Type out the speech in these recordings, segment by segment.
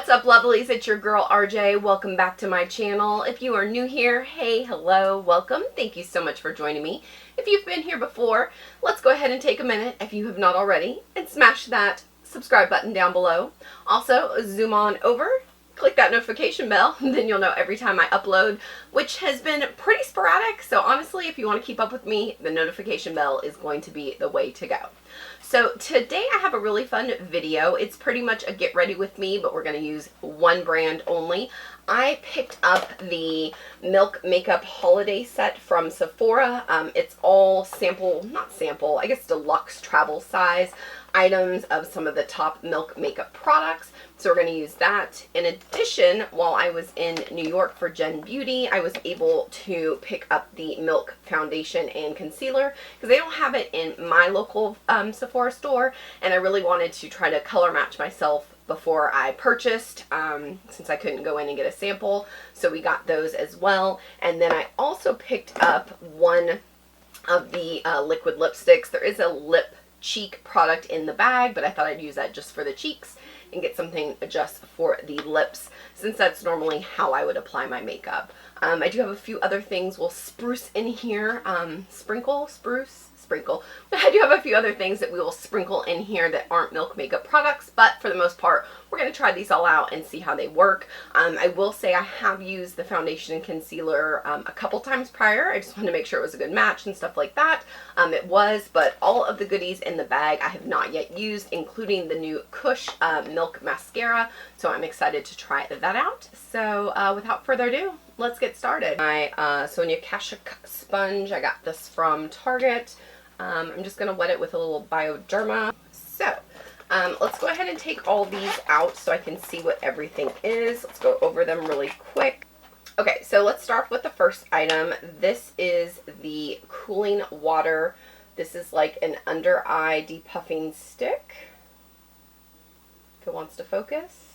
What's up, lovelies? It's your girl RJ. Welcome back to my channel. If you are new here, hey, hello, welcome. Thank you so much for joining me. If you've been here before, let's go ahead and take a minute, if you have not already, and smash that subscribe button down below. Also, zoom on over, click that notification bell, and then you'll know every time I upload, which has been pretty sporadic. So honestly, if you want to keep up with me, the notification bell is going to be the way to go. So today I have a really fun video. It's pretty much a get ready with me, but we're going to use one brand only. I picked up the Milk Makeup Holiday Set from Sephora. It's all I guess deluxe travel size items of some of the top Milk makeup products. So we're going to use that. In addition, while I was in New York for Gen Beauty, I was able to pick up the Milk foundation and concealer because they don't have it in my local Sephora store, and I really wanted to try to color match myself before I purchased, since I couldn't go in and get a sample. So we got those as well. And then I also picked up one of the liquid lipsticks. There is a lip cheek product in the bag, but I thought I'd use that just for the cheeks and get something just for the lips, since that's normally how I would apply my makeup. I do have a few other things we'll spruce in here, sprinkle. I do have a few other things that we will sprinkle in here that aren't Milk makeup products, but for the most part, we're going to try these all out and see how they work. I will say I have used the foundation and concealer a couple times prior. I just wanted to make sure it was a good match and stuff like that. It was, but all of the goodies in the bag I have not yet used, including the new Kush Milk Mascara, so I'm excited to try that out. So without further ado, let's get started. My Sonia Kashuk sponge, I got this from Target. I'm just going to wet it with a little Bioderma. So, let's go ahead and take all these out so I can see what everything is. Let's go over them really quick. Okay, so let's start with the first item. This is the Cooling Water. This is like an under eye depuffing stick. If it wants to focus.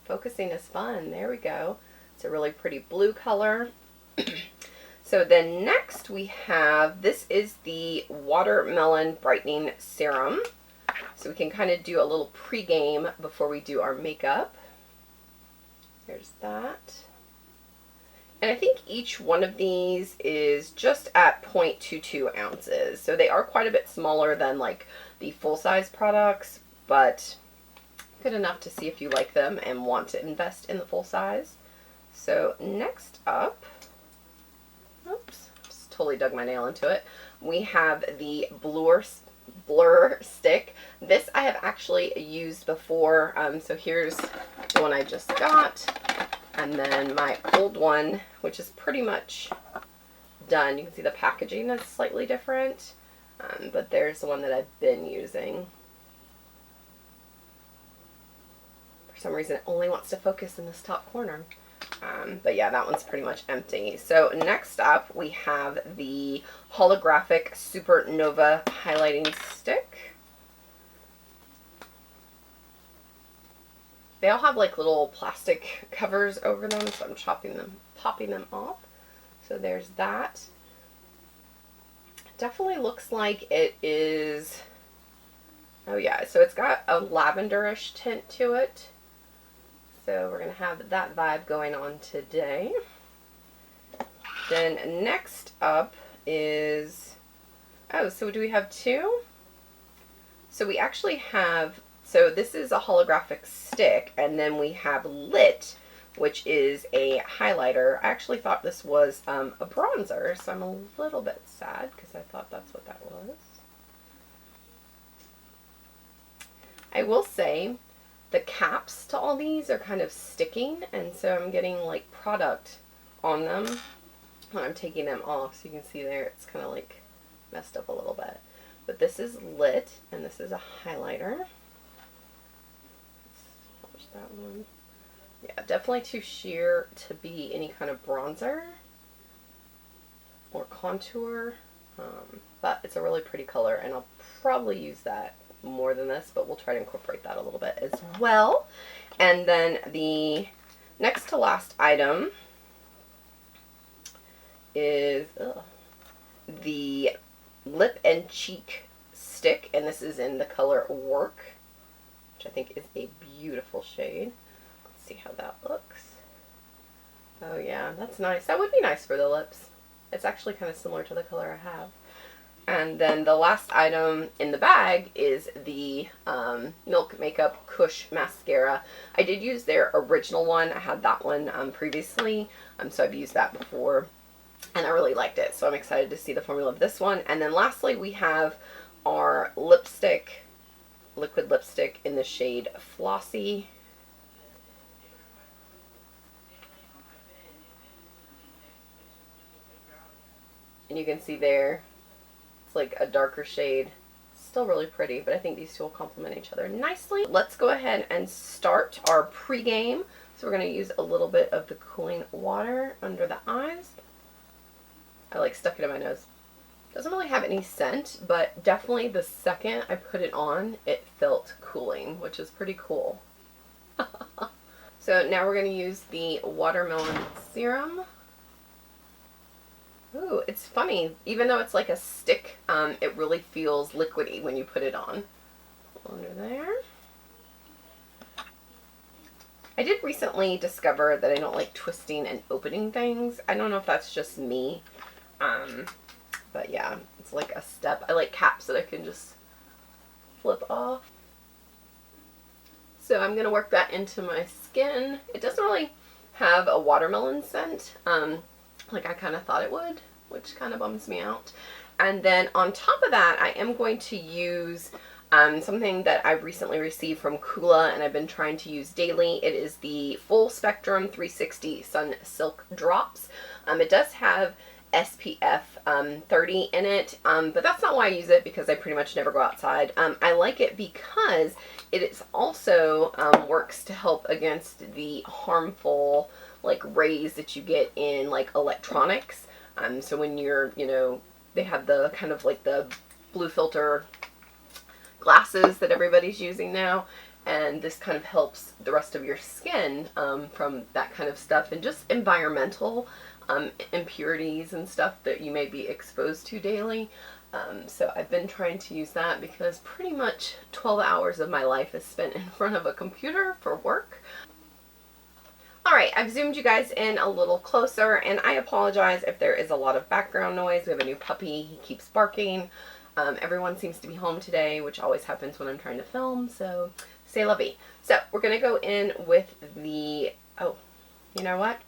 Focusing is fun. There we go. It's a really pretty blue color. So then next we have, this is the Watermelon Brightening Serum. So we can kind of do a little pre-game before we do our makeup. There's that. And I think each one of these is just at 0.22 ounces. So they are quite a bit smaller than like the full-size products, but good enough to see if you like them and want to invest in the full size. So next up, oops, just totally dug my nail into it. We have the Blur Stick. This I have actually used before. So here's the one I just got. And then my old one, which is pretty much done. You can see the packaging is slightly different. But there's the one that I've been using. For some reason, it only wants to focus in this top corner. But yeah, that one's pretty much empty. So next up, we have the Holographic Supernova Highlighting Stick. They all have like little plastic covers over them, so I'm popping them off. So there's that. Definitely looks like it is, oh yeah, so it's got a lavenderish tint to it. So we're going to have that vibe going on today. Then next up is, oh, so do we have two? So we actually have, so this is a holographic stick, and then we have Lit, which is a highlighter. I actually thought this was a bronzer, so I'm a little bit sad because I thought that's what that was. I will say, the caps to all these are kind of sticking, and so I'm getting like product on them when I'm taking them off. So you can see there it's kind of like messed up a little bit. But this is Lit, and this is a highlighter. Let's that one. Yeah, definitely too sheer to be any kind of bronzer or contour, but it's a really pretty color, and I'll probably use that more than this, but we'll try to incorporate that a little bit as well. And then the next to last item is the Lip and Cheek Stick, and this is in the color Work, which I think is a beautiful shade. see how that looks. Oh yeah, that's nice. That would be nice for the lips. It's actually kind of similar to the color I have. And then the last item in the bag is the Milk Makeup Kush Mascara. I did use their original one. I had that one previously, so I've used that before, and I really liked it. So I'm excited to see the formula of this one. And then lastly, we have our lipstick, liquid lipstick in the shade Flossy. And you can see there, it's like a darker shade. Still really pretty, but I think these two will complement each other nicely. Let's go ahead and start our pregame. So we're going to use a little bit of the cooling water under the eyes. I like stuck it in my nose. Doesn't really have any scent, but definitely the second I put it on, it felt cooling, which is pretty cool. So now we're going to use the watermelon serum. Ooh, it's funny. Even though it's like a stick, it really feels liquidy when you put it on. Under there. I did recently discover that I don't like twisting and opening things. I don't know if that's just me. But yeah, it's like a step. I like caps that I can just flip off. So I'm going to work that into my skin. It doesn't really have a watermelon scent. Like I kind of thought it would, which kind of bums me out. And then on top of that, I am going to use something that I've recently received from Kula and I've been trying to use daily. It is the Full Spectrum 360 Sun Silk Drops. It does have SPF 30 in it, but that's not why I use it, because I pretty much never go outside. I like it because it is also works to help against the harmful like rays that you get in like electronics. So when you're, you know, they have the kind of like the blue filter glasses that everybody's using now, and this kind of helps the rest of your skin from that kind of stuff, and just environmental impurities and stuff that you may be exposed to daily. So I've been trying to use that because pretty much 12 hours of my life is spent in front of a computer for work. Alright, I've zoomed you guys in a little closer, and I apologize if there is a lot of background noise. We have a new puppy. He keeps barking. Everyone seems to be home today, which always happens when I'm trying to film, so c'est la vie. So we're going to go in with the, oh, you know what?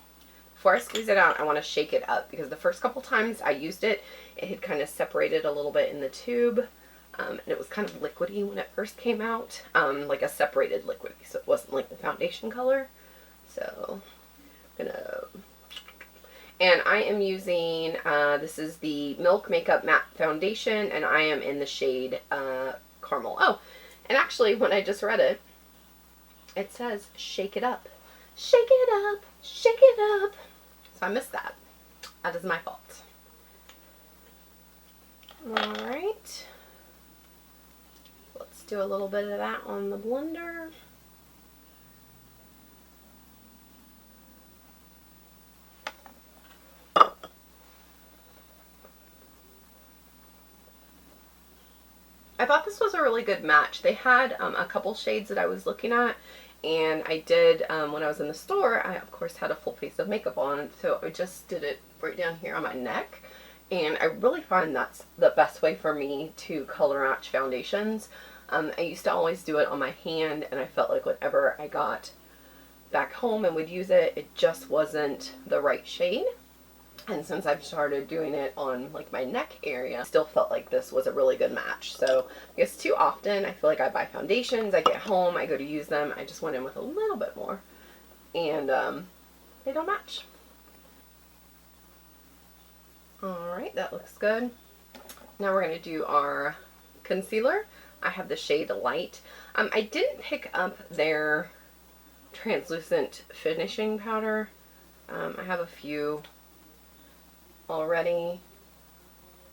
Before I squeeze it out, I want to shake it up, because the first couple times I used it, it had kind of separated a little bit in the tube, and it was kind of liquidy when it first came out, like a separated liquid, so it wasn't like the foundation color. So I'm gonna, and I am using, this is the Milk Makeup Matte Foundation, and I am in the shade Caramel. Oh, and actually when I just read it, it says shake it up. Shake it up, shake it up. So I missed that. That is my fault. Alright. Let's do a little bit of that on the blender. I thought this was a really good match. They had a couple shades that I was looking at, and I did, when I was in the store, I of course had a full face of makeup on, so I just did it right down here on my neck, and I really find that's the best way for me to color match foundations. I used to always do it on my hand, and I felt like whenever I got back home and would use it, it just wasn't the right shade. And since I've started doing it on like my neck area, I still felt like this was a really good match. So I guess too often I feel like I buy foundations, I get home, I go to use them, I just went in with a little bit more, and they don't match. Alright, that looks good. Now we're going to do our concealer. I have the shade Light. I didn't pick up their translucent finishing powder. I have a few already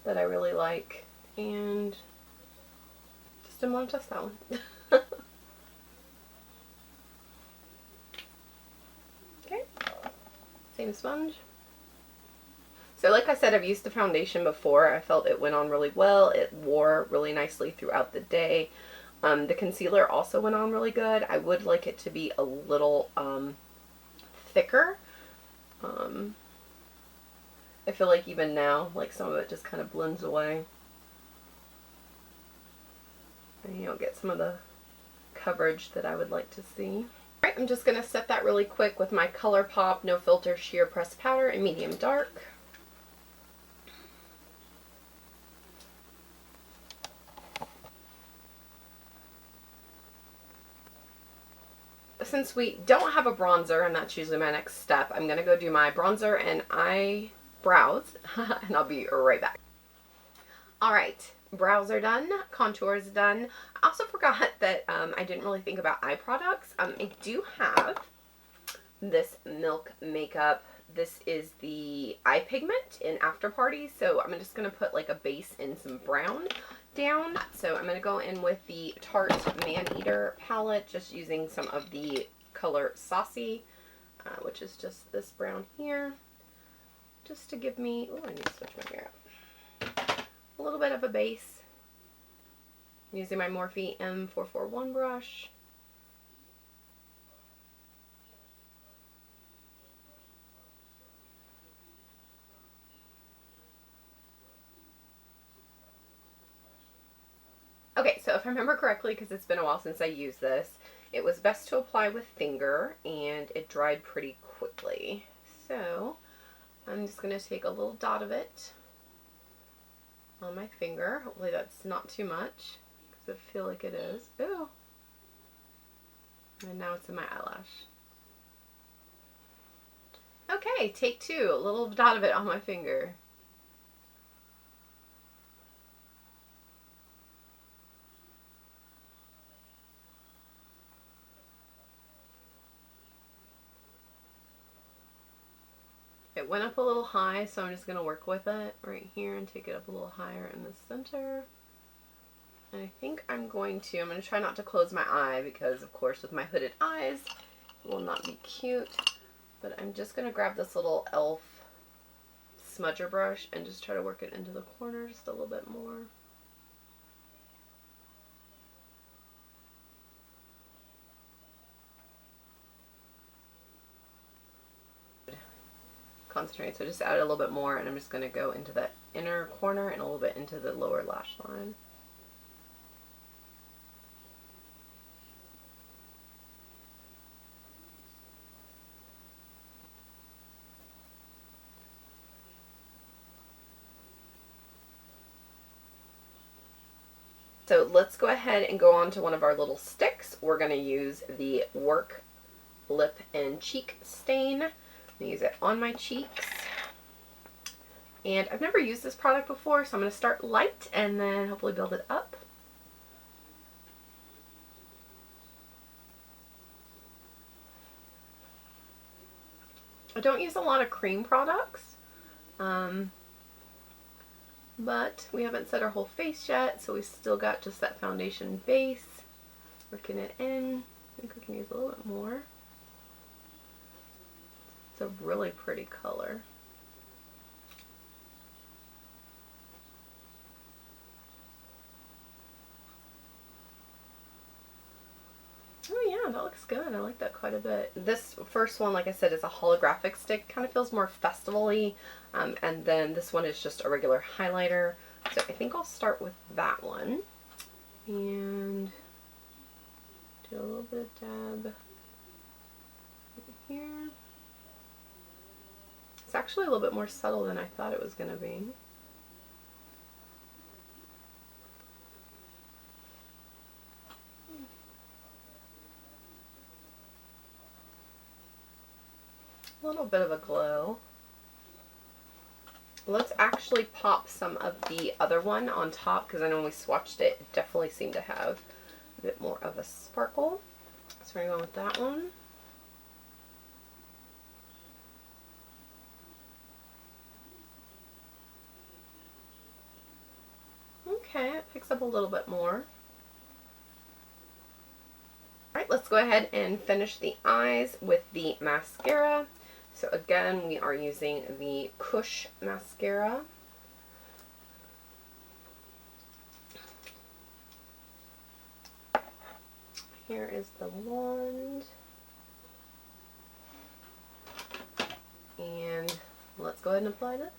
that I really like, and just didn't want to test that one. Okay, same sponge. So like I said, I've used the foundation before. I felt it went on really well. It wore really nicely throughout the day. The concealer also went on really good. I would like it to be a little thicker. I feel like even now, like some of it just kind of blends away. And you don't get some of the coverage that I would like to see. Alright, I'm just going to set that really quick with my ColourPop No Filter Sheer Pressed Powder in medium dark. Since we don't have a bronzer, and that's usually my next step, I'm going to go do my bronzer and eyebrows, and I'll be right back. Alright, brows are done, contour is done. I also forgot that I didn't really think about eye products. I do have this Milk makeup. This is the eye pigment in After Party, so I'm just going to put like a base and some brown down. So I'm going to go in with the Tarte Man-Eater palette, just using some of the color Saucy, which is just this brown here, just to give me, oh, I need to switch my hair up, a little bit of a base. I'm using my Morphe M441 brush. Okay, so if I remember correctly, because it's been a while since I used this, it was best to apply with finger, and it dried pretty quickly. So I'm just going to take a little dot of it on my finger. Hopefully that's not too much, because I feel like it is. Ooh. And now it's in my eyelash. Okay, take two. A little dot of it on my finger. It went up a little high, so I'm just going to work with it right here and take it up a little higher in the center. And I think I'm going to try not to close my eye because, of course, with my hooded eyes, it will not be cute. But I'm just going to grab this little e.l.f. smudger brush and just try to work it into the corner just a little bit more. Concentrate, so just add a little bit more, and I'm just going to go into that inner corner and a little bit into the lower lash line. So let's go ahead and go on to one of our little sticks. We're going to use the Work Lip and Cheek Stain. Use it on my cheeks, and I've never used this product before, so I'm going to start light and then hopefully build it up. I don't use a lot of cream products, but we haven't set our whole face yet, so we still got just that foundation base. Working it in. I think we can use a little bit more. It's a really pretty color. Oh yeah, that looks good. I like that quite a bit. This first one, like I said, is a holographic stick. Kind of feels more festival-y. And then this one is just a regular highlighter. So I think I'll start with that one. And do a little bit of dab here. It's actually a little bit more subtle than I thought it was going to be. A little bit of a glow. Let's actually pop some of the other one on top, because I know when we swatched it, it definitely seemed to have a bit more of a sparkle. So we're going with that one. Okay, it picks up a little bit more. Alright, let's go ahead and finish the eyes with the mascara. So again, we are using the Kush mascara. here is the wand. And let's go ahead and apply this.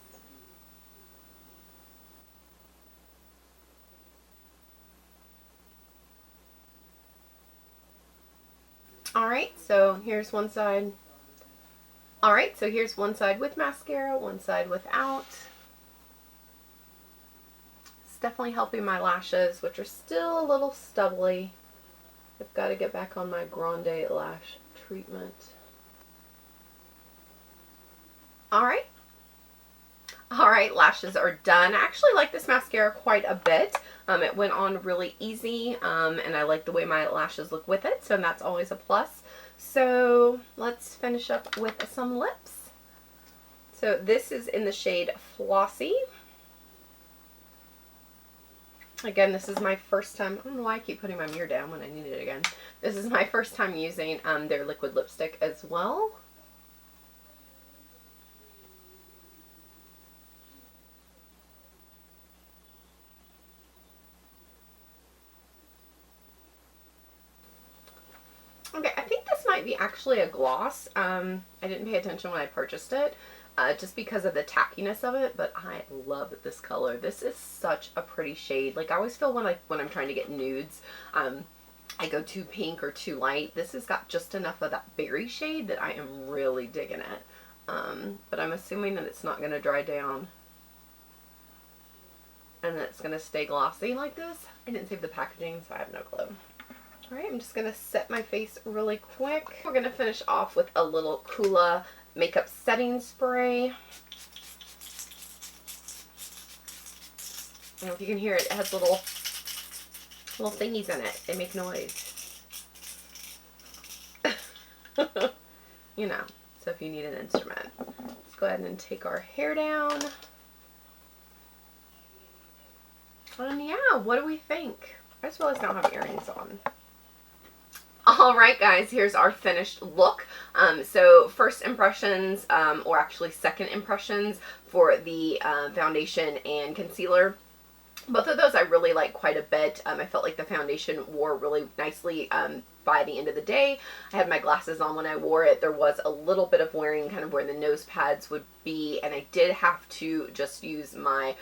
Alright, so here's one side. Alright, so here's one side with mascara, one side without. It's definitely helping my lashes, which are still a little stubbly. I've got to get back on my Grande lash treatment. Alright. Alright, lashes are done. I actually like this mascara quite a bit. It went on really easy, and I like the way my lashes look with it, so that's always a plus. So let's finish up with some lips. So this is in the shade Flossy. Again, this is my first time. I don't know why I keep putting my mirror down when I need it again. This is my first time using their liquid lipstick as well. Okay, I think this might be actually a gloss. I didn't pay attention when I purchased it, just because of the tackiness of it, but I love this color. This is such a pretty shade. Like, I always feel when I'm trying to get nudes, I go too pink or too light. This has got just enough of that berry shade that I am really digging it. But I'm assuming that it's not going to dry down and that it's going to stay glossy like this. I didn't save the packaging, so I have no clue. Alright, I'm just going to set my face really quick. We're going to finish off with a little Coola makeup setting spray. I don't know if you can hear it. It has little thingies in it. They make noise. You know, so if you need an instrument. Let's go ahead and take our hair down. And yeah, what do we think? I just realized I don't have earrings on. Alright guys, here's our finished look. So first impressions, or actually second impressions for the foundation and concealer. Both of those I really like quite a bit. I felt like the foundation wore really nicely by the end of the day. I had my glasses on when I wore it. There was a little bit of wearing kind of where the nose pads would be, and I did have to just use my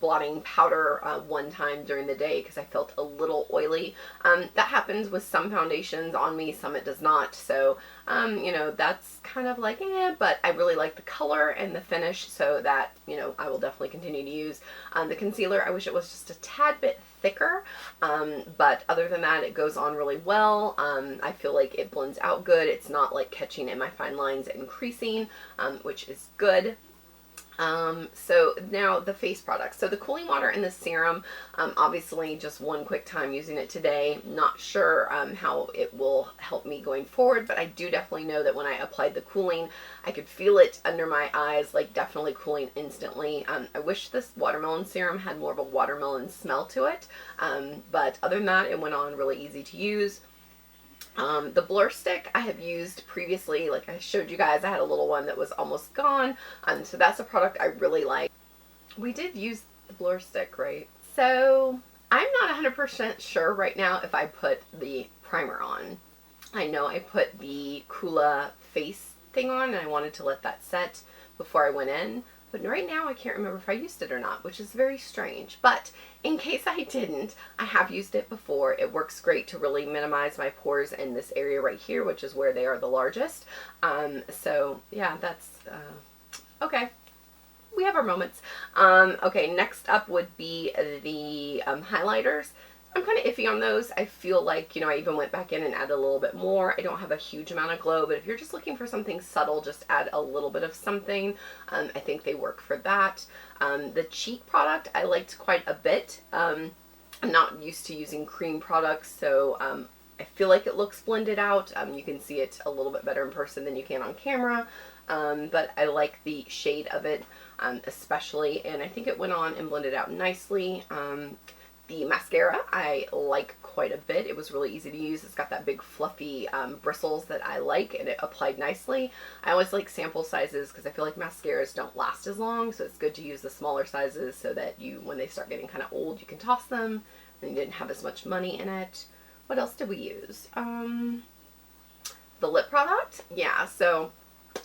blotting powder one time during the day because I felt a little oily. That happens with some foundations on me, some it does not. So, you know, that's kind of like, but I really like the color and the finish, so that, you know, I will definitely continue to use. The concealer, I wish it was just a tad bit thicker, but other than that, it goes on really well. I feel like it blends out good. It's not like catching in my fine lines and creasing, which is good. So now the face products. So the cooling water and the serum, obviously just one quick time using it today. Not sure how it will help me going forward, but I do definitely know that when I applied the cooling, I could feel it under my eyes, like definitely cooling instantly. I wish this watermelon serum had more of a watermelon smell to it, but other than that, it went on really easy to use. The blur stick I have used previously, like I showed you guys. I had a little one that was almost gone, so that's a product I really like. We did use the blur stick, right? So I'm not 100% sure right now if I put the primer on. I know I put the Coola face thing on, and I wanted to let that set before I went in. But right now I can't remember if I used it or not, which is very strange. But in case I didn't, I have used it before. It works great to really minimize my pores in this area right here, which is where they are the largest. So yeah, that's okay. We have our moments. Okay, next up would be the highlighters. I'm kind of iffy on those. I feel like, you know, I even went back in and added a little bit more. I don't have a huge amount of glow, but if you're just looking for something subtle, just add a little bit of something. I think they work for that. The cheek product I liked quite a bit. I'm not used to using cream products, so I feel like it looks blended out. You can see it a little bit better in person than you can on camera, but I like the shade of it especially, and I think it went on and blended out nicely. The mascara I like quite a bit. It was really easy to use. It's got that big fluffy bristles that I like, and it applied nicely. I always like sample sizes because I feel like mascaras don't last as long, so it's good to use the smaller sizes so that you, when they start getting kind of old, you can toss them and you didn't have as much money in it. What else did we use? The lip product. Yeah, so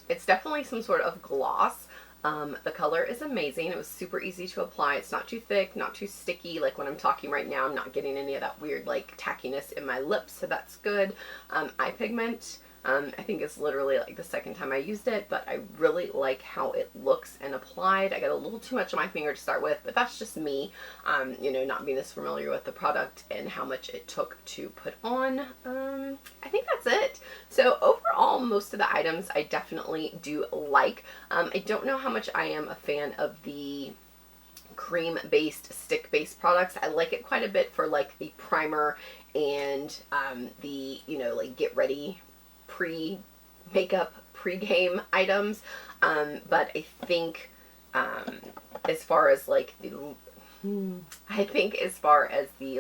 it's definitely some sort of gloss. The color is amazing. It was super easy to apply. It's not too thick, not too sticky. Like when I'm talking right now, I'm not getting any of that weird like tackiness in my lips, so that's good. Eye pigment. I think it's literally like the second time I used it, but I really like how it looks and applied. I got a little too much on my finger to start with, but that's just me, you know, not being as familiar with the product and how much it took to put on. I think that's it. So overall, most of the items I definitely do like. I don't know how much I am a fan of the cream-based, stick-based products. I like it quite a bit for like the primer and the, you know, like get ready pre-makeup, pre-game items, but I think as far as like the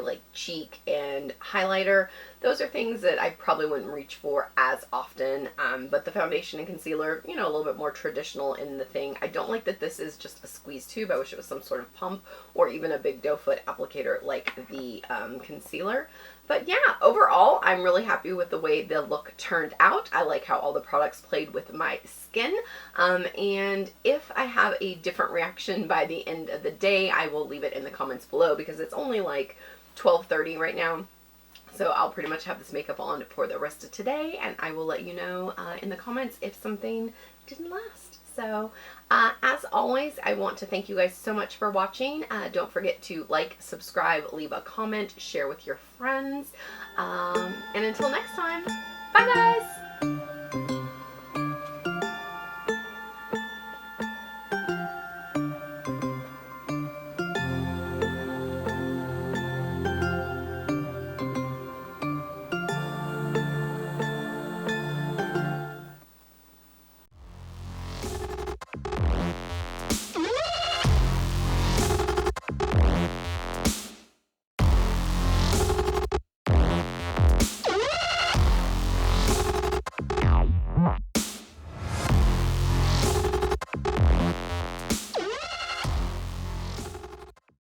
like cheek and highlighter, those are things that I probably wouldn't reach for as often, but the foundation and concealer, you know, a little bit more traditional in the thing. I don't like that this is just a squeeze tube. I wish it was some sort of pump or even a big doe foot applicator like the concealer. But yeah, overall, I'm really happy with the way the look turned out. I like how all the products played with my skin. And if I have a different reaction by the end of the day, I will leave it in the comments below because it's only like 12:30 right now. So I'll pretty much have this makeup on for the rest of today, and I will let you know in the comments if something didn't last. So as always, I want to thank you guys so much for watching. Don't forget to like, subscribe, leave a comment, share with your friends. And until next time, bye guys!